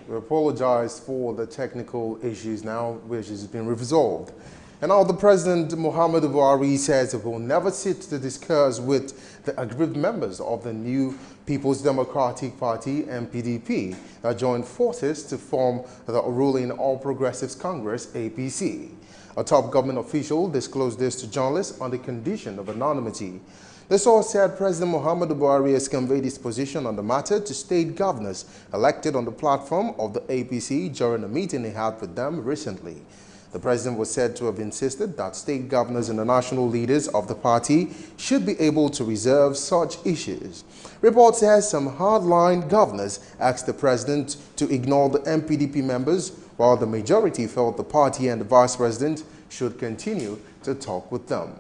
We apologize for the technical issues now, which has been resolved. And now the President Muhammadu Buhari says it will never sit to discuss with the aggrieved members of the new People's Democratic Party (PDP) that joined forces to form the ruling All Progressives Congress (APC). A top government official disclosed this to journalists on the condition of anonymity. The source said President Muhammadu Buhari has conveyed his position on the matter to state governors elected on the platform of the APC during a meeting he had with them recently. The president was said to have insisted that state governors and the national leaders of the party should be able to reserve such issues. Report says some hardline governors asked the president to ignore the MPDP members, while the majority felt the party and the vice president should continue to talk with them.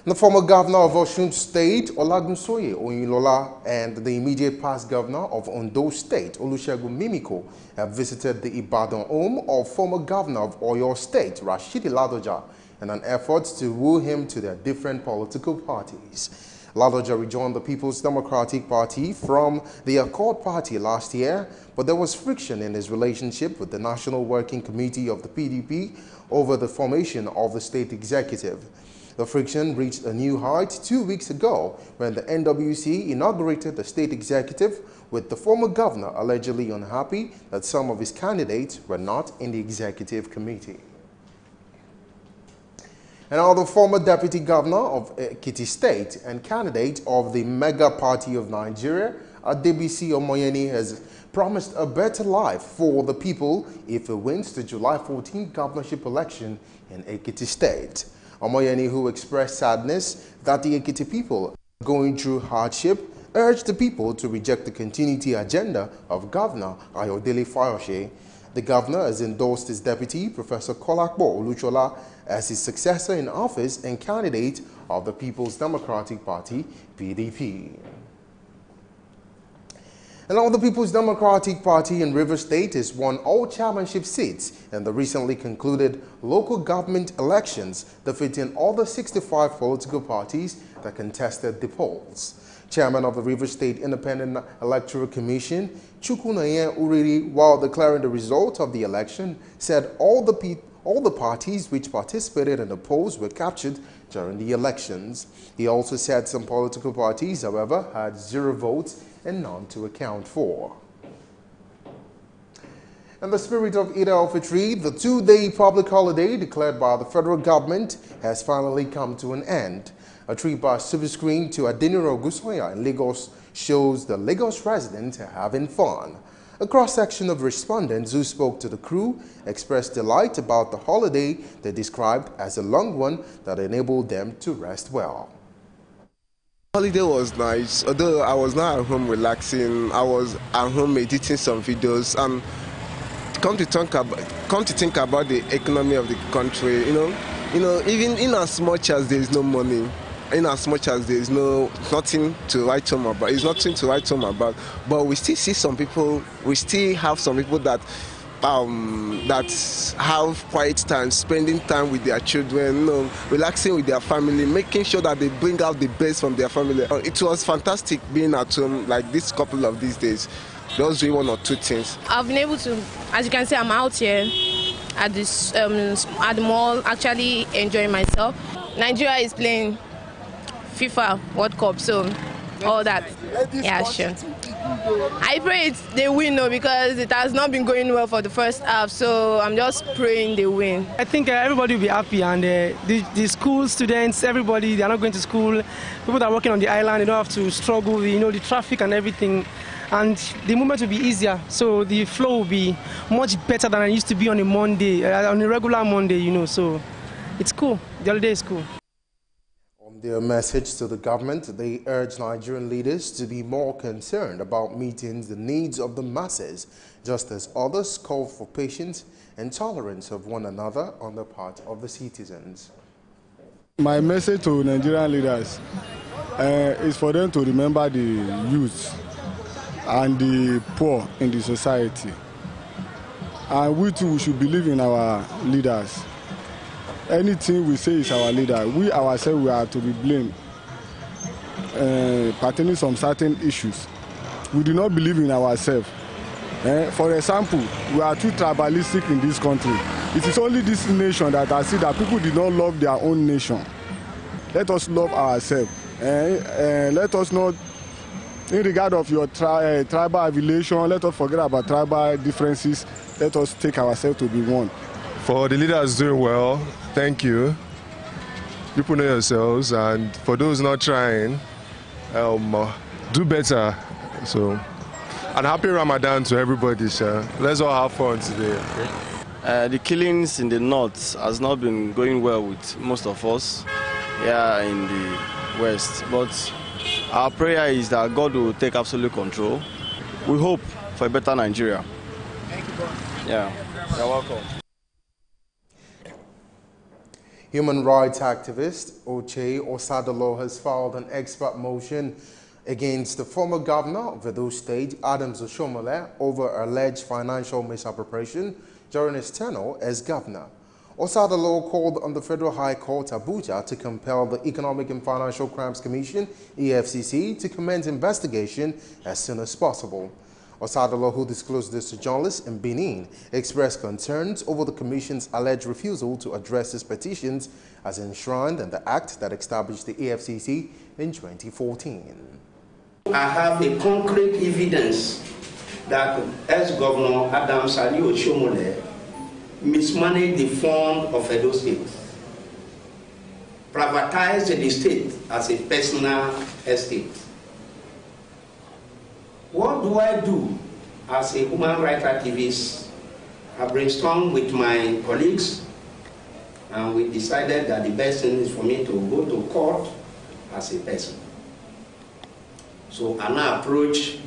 The former governor of Osun State, Olagunsoye Oyinlola, and the immediate past governor of Ondo State, Olusegun Mimiko, have visited the Ibadan home of former governor of Oyo State, Rashidi Ladoja, in an effort to woo him to their different political parties. Ladoja rejoined the People's Democratic Party from the Accord Party last year, but there was friction in his relationship with the National Working Committee of the PDP over the formation of the state executive. The friction reached a new height 2 weeks ago when the NWC inaugurated the state executive, with the former governor allegedly unhappy that some of his candidates were not in the executive committee. And now the former deputy governor of Ekiti State and candidate of the mega party of Nigeria, Adebisi Omoyeni, has promised a better life for the people if he wins the July 14th governorship election in Ekiti State. Omoyeni, who expressed sadness that the Ekiti people are going through hardship, urged the people to reject the continuity agenda of Governor Ayodele Fayose. The governor has endorsed his deputy, Professor Kolakbo Oluchola, as his successor in office and candidate of the People's Democratic Party, PDP. And now the People's Democratic Party in Rivers State has won all chairmanship seats in the recently concluded local government elections, defeating all the 65 political parties that contested the polls. Chairman of the Rivers State Independent Electoral Commission, Chukwunaye Uriri, while declaring the result of the election, said all the parties which participated in the polls were captured during the elections. He also said some political parties, however, had 0 votes and none to account for. In the spirit of Eid al-Fitr, the 2-day public holiday declared by the federal government has finally come to an end. A trip by super screen to Adeniro Gusoya in Lagos shows the Lagos residents are having fun. A cross-section of respondents who spoke to the crew expressed delight about the holiday they described as a long one that enabled them to rest well. Holiday was nice, although I was not at home relaxing. I was at home editing some videos, and come to think about the economy of the country, you know, even in as much as there is no money, in as much as there is nothing to write home about, it's nothing to write home about, but we still see some people, we still have some people that have quiet time, spending time with their children, relaxing with their family, making sure that they bring out the best from their family. It was fantastic being at home like this couple of these days. Just doing 1 or 2 things. I've been able to, as you can see, I'm out here at this at the mall, actually enjoying myself. Nigeria is playing FIFA World Cup, so all that. Yeah, sure. I pray they win, because it has not been going well for the first half, so I'm just praying they win. I think everybody will be happy, and the school students, everybody, they are not going to school. People that are working on the island, they don't have to struggle, the traffic and everything, and the movement will be easier, so the flow will be much better than it used to be on a Monday, on a regular Monday, so it's cool. The holiday is cool. Their message to the government, they urge Nigerian leaders to be more concerned about meeting the needs of the masses, just as others call for patience and tolerance of one another on the part of the citizens. My message to Nigerian leaders is for them to remember the youth and the poor in the society. And we too should believe in our leaders. Anything we say is our leader. We ourselves, we are to be blamed pertaining some certain issues. We do not believe in ourselves. For example, we are too tribalistic in this country. It is only this nation that I see that people did not love their own nation. Let us love ourselves. Let us not, in regard of your tribal affiliation, let us forget about tribal differences. Let us take ourselves to be one. For the leaders doing well, thank you. People know yourselves, and for those not trying, do better. So, and happy Ramadan to everybody, sir. Let's all have fun today. Okay? The killings in the north has not been going well with most of us here in the west, but our prayer is that God will take absolute control. We hope for a better Nigeria. Thank you, God. Yeah, you're welcome. Human rights activist Oche Osadolo has filed an expert motion against the former governor of Edo State, Adams Oshiomhole, over alleged financial misappropriation during his tenure as governor. Osadolo called on the Federal High Court, Abuja, to compel the Economic and Financial Crimes Commission, EFCC, to commence investigation as soon as possible. Osadolo, who disclosed this to journalists in Benin, expressed concerns over the Commission's alleged refusal to address his petitions as enshrined in the act that established the EFCC in 2014. I have a concrete evidence that ex-Governor Adams Oshiomhole mismanaged the fund of Edo State, privatized the state as a personal estate. What do I do as a human rights activist? I brainstormed with my colleagues, and we decided that the best thing is for me to go to court as a person. So I now approach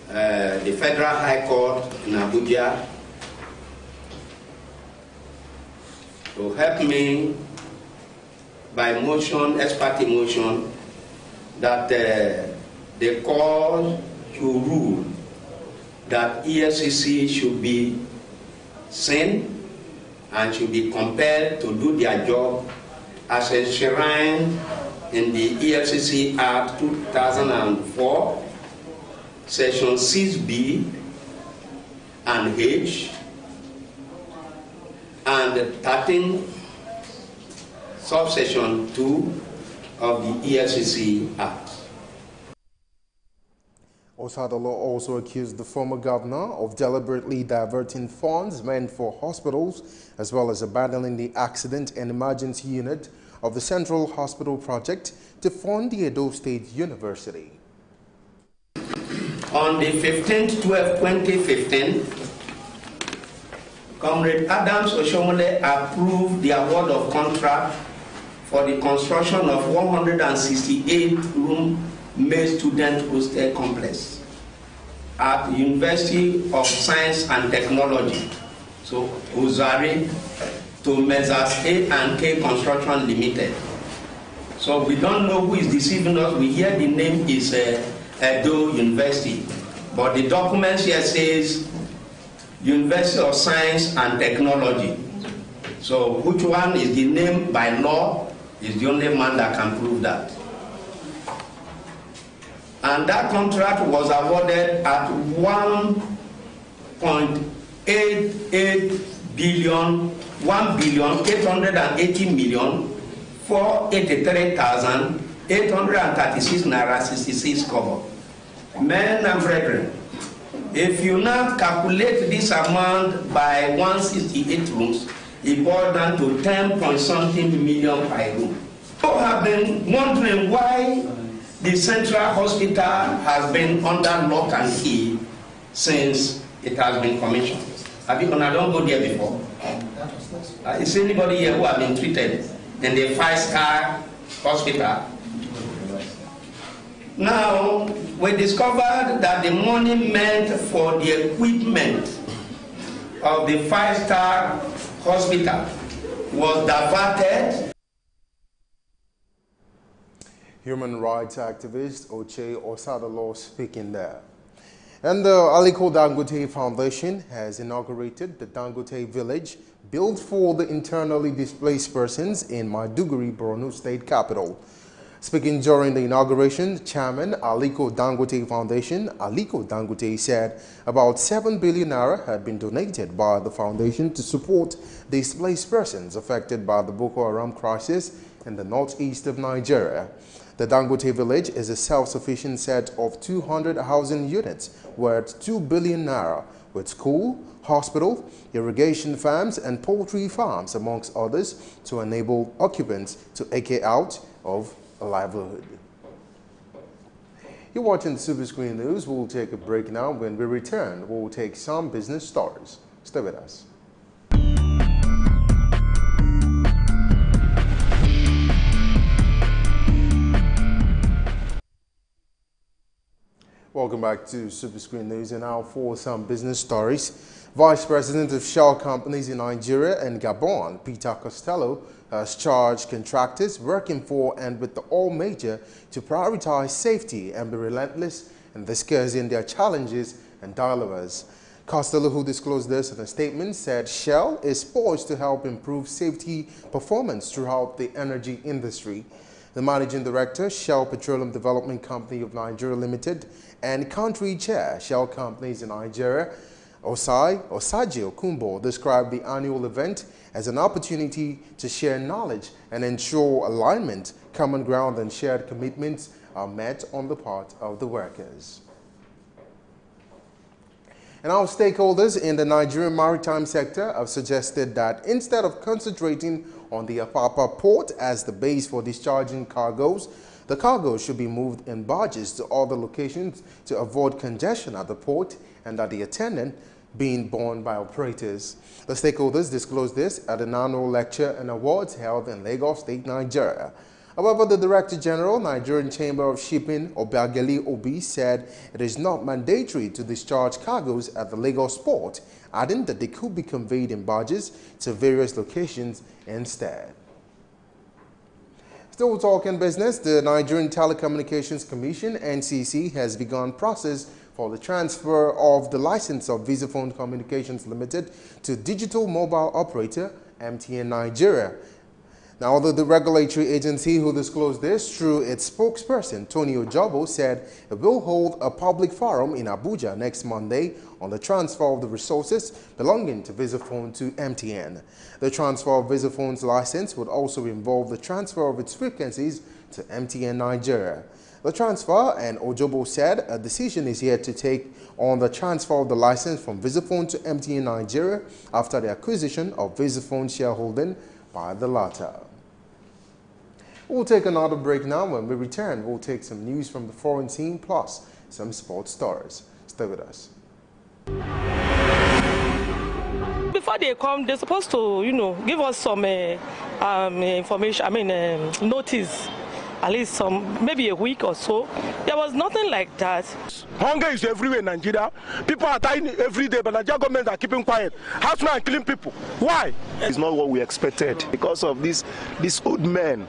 the Federal High Court in Abuja to help me by motion, expert motion, that the court should rule that EFCC should be sent and should be compelled to do their job as enshrined in the EFCC Act 2004, Section 6B and H, and 13, subsection 2 of the EFCC Act. Osadolo also accused the former governor of deliberately diverting funds meant for hospitals, as well as abandoning the accident and emergency unit of the Central Hospital Project to fund the Edo State University. On the 15th-12-2015, Comrade Adams Oshiomhole approved the award of contract for the construction of 168-room male student hostel complex at the University of Science and Technology, so Uzari, to Mezzas A&K Construction Limited. So we don't know who is deceiving us. We hear the name is Edo University, but the document here says University of Science and Technology. So which one is the name by law is the only man that can prove that. And that contract was awarded at 1.88 billion, 1,880,483,836 naira 66 kobo. Men and brethren, if you now calculate this amount by 168 rooms, it boils down to 10-point-something million per room. People have been wondering why the Central Hospital has been under lock and key since it has been commissioned. Have you gonna don't go there before? Is anybody here who have been treated in the 5-star hospital? Now, we discovered that the money meant for the equipment of the 5-star hospital was diverted. Human rights activist Oche Osadolo speaking there. And the Aliko Dangote Foundation has inaugurated the Dangote Village, built for the internally displaced persons in Maiduguri, Borno State capital. Speaking during the inauguration, Chairman Aliko Dangote Foundation, Aliko Dangote, said about 7 billion naira had been donated by the foundation to support displaced persons affected by the Boko Haram crisis in the northeast of Nigeria. The Dangote village is a self-sufficient set of 200 housing units worth 2 billion naira, with school, hospital, irrigation farms, and poultry farms, amongst others, to enable occupants to eke out of a livelihood. You're watching the Super Screen News. We'll take a break now. When we return, we'll take some business stories. Stay with us. Welcome back to Super Screen News, and now for some business stories. Vice President of Shell Companies in Nigeria and Gabon, Peter Costello, has charged contractors working for and with the oil major to prioritize safety and be relentless in discussing their challenges and dilemmas. Costello, who disclosed this in a statement, said Shell is poised to help improve safety performance throughout the energy industry. The Managing Director, Shell Petroleum Development Company of Nigeria Limited, and Country Chair, Shell Companies in Nigeria, Osaji Okumbo, described the annual event as an opportunity to share knowledge and ensure alignment, common ground, and shared commitments are met on the part of the workers. And our stakeholders in the Nigerian maritime sector have suggested that instead of concentrating on the Apapa port as the base for discharging cargoes, the cargo should be moved in barges to other locations to avoid congestion at the port, and that the attendant being borne by operators. The stakeholders disclosed this at an annual lecture and awards held in Lagos State, Nigeria. However, the Director General, Nigerian Chamber of Shipping, Obiageli Obi, said it is not mandatory to discharge cargoes at the Lagos port, adding that they could be conveyed in barges to various locations instead. Still talking business, the Nigerian Telecommunications Commission, NCC, has begun process for the transfer of the license of Visaphone Communications Limited to digital mobile operator MTN Nigeria. Now, the regulatory agency who disclosed this through its spokesperson, Tony Ojobo, said it will hold a public forum in Abuja next Monday on the transfer of the resources belonging to Visaphone to MTN. The transfer of Visaphone's license would also involve the transfer of its frequencies to MTN Nigeria. The transfer, and Ojobo said, a decision is yet to take on the transfer of the license from Visaphone to MTN Nigeria after the acquisition of Visaphone shareholding by the latter. We'll take another break now. When we return, we'll take some news from the foreign scene plus some sports stories. Stay with us. Before they come, they're supposed to, give us some information, notice. At least maybe a week or so. There was nothing like that. Hunger is everywhere in Nigeria. People are dying every day, but the Nigerian government are keeping quiet. Housemen are killing people. Why? It's not what we expected because of these old men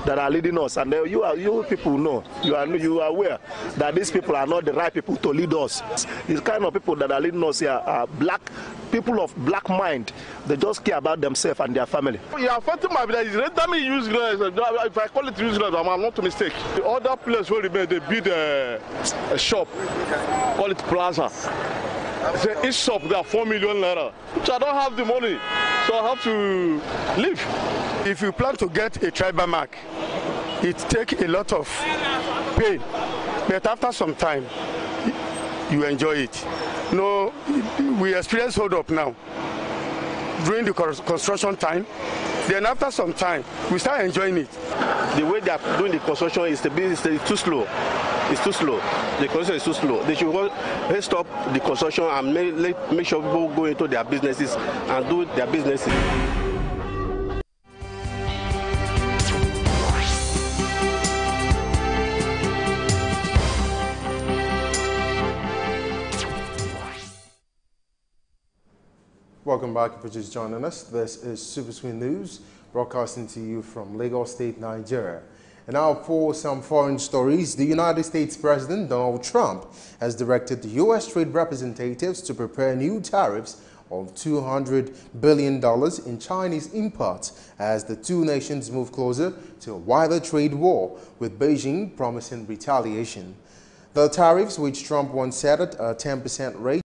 that are leading us, and you people know, you are aware that these people are not the right people to lead us. These kind of people that are leading us here are people of black mind. They just care about themselves and their family. You are fighting my village. Let me use if I call it useless, I'm not to mistake. The other place where they build a shop, call it plaza. Each shop got 4 million naira, which I don't have the money, so I have to leave. If you plan to get a tribal mark, it takes a lot of pain, but after some time, you enjoy it. No, we experience hold up now during the construction time. Then after some time, we start enjoying it. The way they are doing the construction is too slow. It's too slow. The construction is too slow. They should stop the construction and make sure people go into their businesses and do their businesses. Welcome back if you're just joining us. This is Super Screen News, broadcasting to you from Lagos State, Nigeria. And now for some foreign stories. The United States President Donald Trump has directed the U.S. trade representatives to prepare new tariffs of $200 billion in Chinese imports as the two nations move closer to a wider trade war, with Beijing promising retaliation. The tariffs, which Trump once set at a 10% rate,